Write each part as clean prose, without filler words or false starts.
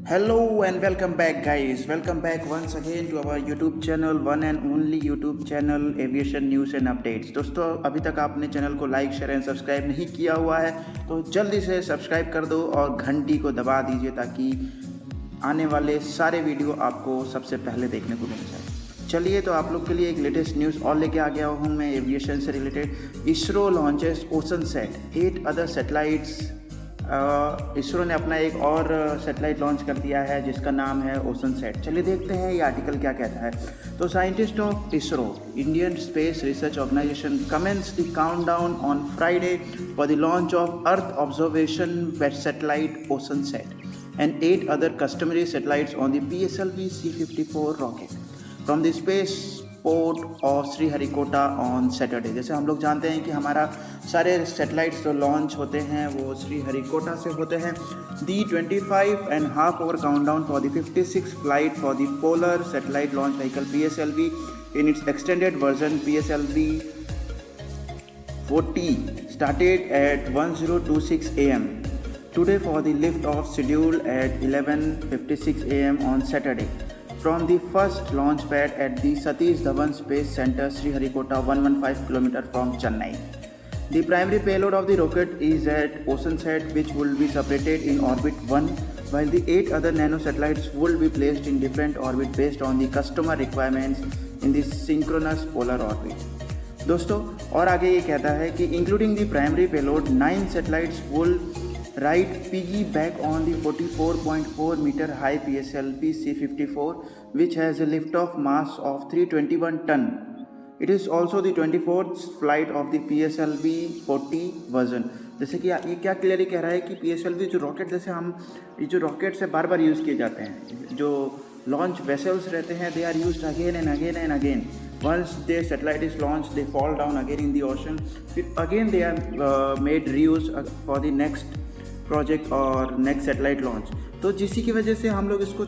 Hello and welcome back, guys. Welcome back once again to our YouTube channel, one and only YouTube channel Aviation News and Updates. दोस्तों, अभी तक आपने channel को like share and subscribe नहीं किया हुआ है तो जल्दी से सब्सक्राइब कर दो और घंटी को दबा दीजिए ताकि आने वाले सारे वीडियो आपको सबसे पहले देखने को मिल जाए। चलिए, तो आप लोग के लिए एक लेटेस्ट न्यूज़ और लेके आ गया हूँ मैं एविएशन से related. ISRO launches Oceansat 8 other satellites. ISRO ने अपना एक और सैटेलाइट लॉन्च कर दिया है जिसका नाम है ओशनसैट। चलिए देखते हैं ये आर्टिकल क्या कहता है। तो scientist of ISRO Indian Space Research Organisation commence the countdown on Friday for the launch of earth observation satellite Oceansat and 8 other customary satellites on the PSLV C-54 rocket from the spaceport of Sriharikota on Saturday। जैसे हम लोग जानते हैं कि हमारा सारे satellites जो launch होते हैं वो श्रीहरिकोटा से होते हैं। The 25.5 hour countdown for the 56th flight for the Polar Satellite Launch Vehicle PSLV in its extended version PSLV 40 started at 10:26 a.m. today for the lift-off scheduled at 11:56 a.m. on Saturday from the first launch pad at the Satish Dhawan Space Center, Sriharikota, 115 km from Chennai. The primary payload of the rocket is at OceanSat, which will be separated in orbit 1, while the 8 other nano-satellites will be placed in different orbit based on the customer requirements in the synchronous polar orbit. दोस्तों, और आगे ये कहता है कि including the primary payload, 9 satellites will ride piggyback on the 44.4 meter high PSLV C-54, which has a liftoff mass of 321 ton. It is also the 24th flight of the PSLV 40 version। जैसे कि ये क्या clearly कह रहा है कि PSLV जो rocket, जैसे हम ये जो रॉकेट से बार बार यूज़ किए जाते हैं, जो लॉन्च वेसल्स रहते हैं, they are used again and again and again. Once the satellite is launched, they fall down again in the ocean. Again they are made reuse for the next project और next satellite launch. तो जिसी की वजह से हम लोग इसको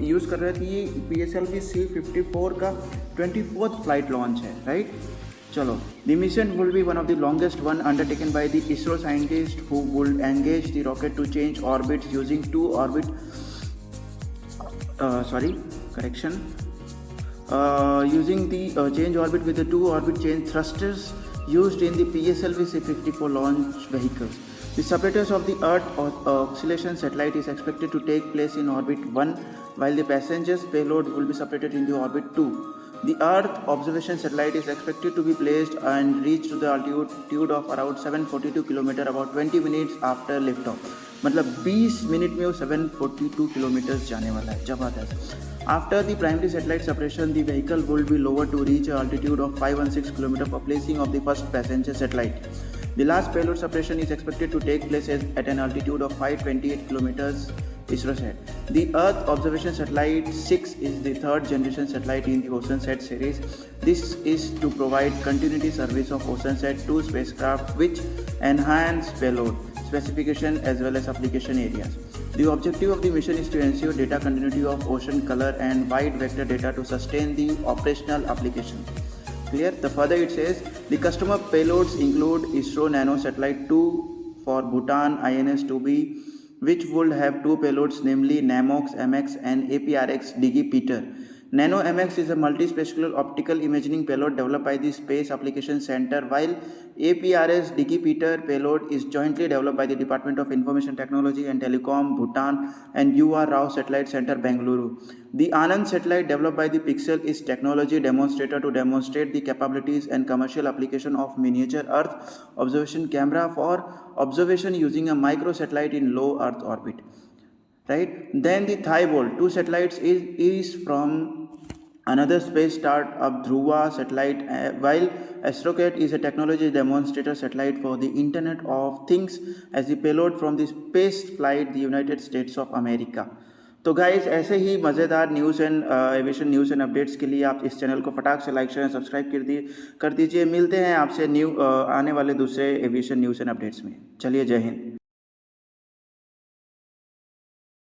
use कर रहे थे। ये PSLV C-54 का 24th फ्लाइट लॉन्च है, राइट। चलो, the mission will be one of the longest one undertaken by the ISRO scientist who will engage the rocket to change orbits using using the change orbit with the 2 orbit change thrusters used in the PSLV C-54 launch vehicles. The separators of the Earth oscillation satellite is expected to take place in orbit 1, while the passenger's payload will be separated in the orbit 2. The Earth observation satellite is expected to be placed and reach to the altitude of around 742 km about 20 minutes after liftoff। मतलब 20 minute में वो 742 kilometres जाने वाला है, जबरदस्त। After the primary satellite separation, the vehicle will be lowered to reach an altitude of 516 km for placing of the first passenger satellite. The last payload separation is expected to take place at an altitude of 528 km, ISRO said. The Earth Observation Satellite 6 is the third generation satellite in the OceanSat series. This is to provide continuity service of OceanSat 2 spacecraft which enhance payload specification as well as application areas. The objective of the mission is to ensure data continuity of ocean color and wide vector data to sustain the operational application. Clear? The further it says, the customer payloads include ISRO Nano Satellite 2 for Bhutan INS-2B, which would have 2 payloads, namely NAMOX MX and APRX DigiPeter. Nano MX is a multispectral optical imaging payload developed by the Space Application Center, while APRS DigiPeter payload is jointly developed by the Department of Information Technology and Telecom, Bhutan, and UR Rao Satellite Center, Bengaluru. The Anand satellite developed by the Pixel is technology demonstrator to demonstrate the capabilities and commercial application of miniature Earth observation camera for observation using a microsatellite in low Earth orbit. Right? Then the Thibault 2 satellites is from another space startup Dhruva satellite, while Astrocat is a technology demonstrator satellite for the Internet of Things as the payload from the space flight the United States of America। तो guys, ऐसे ही मज़ेदार news and aviation news and updates के लिए आप इस channel को फटाक से लाइक शेयर सब्सक्राइब कर दीजिए। मिलते हैं आपसे आने वाले दूसरे एविएशन न्यूज़ एंड अपडेट्स में। चलिए, जय हिंद।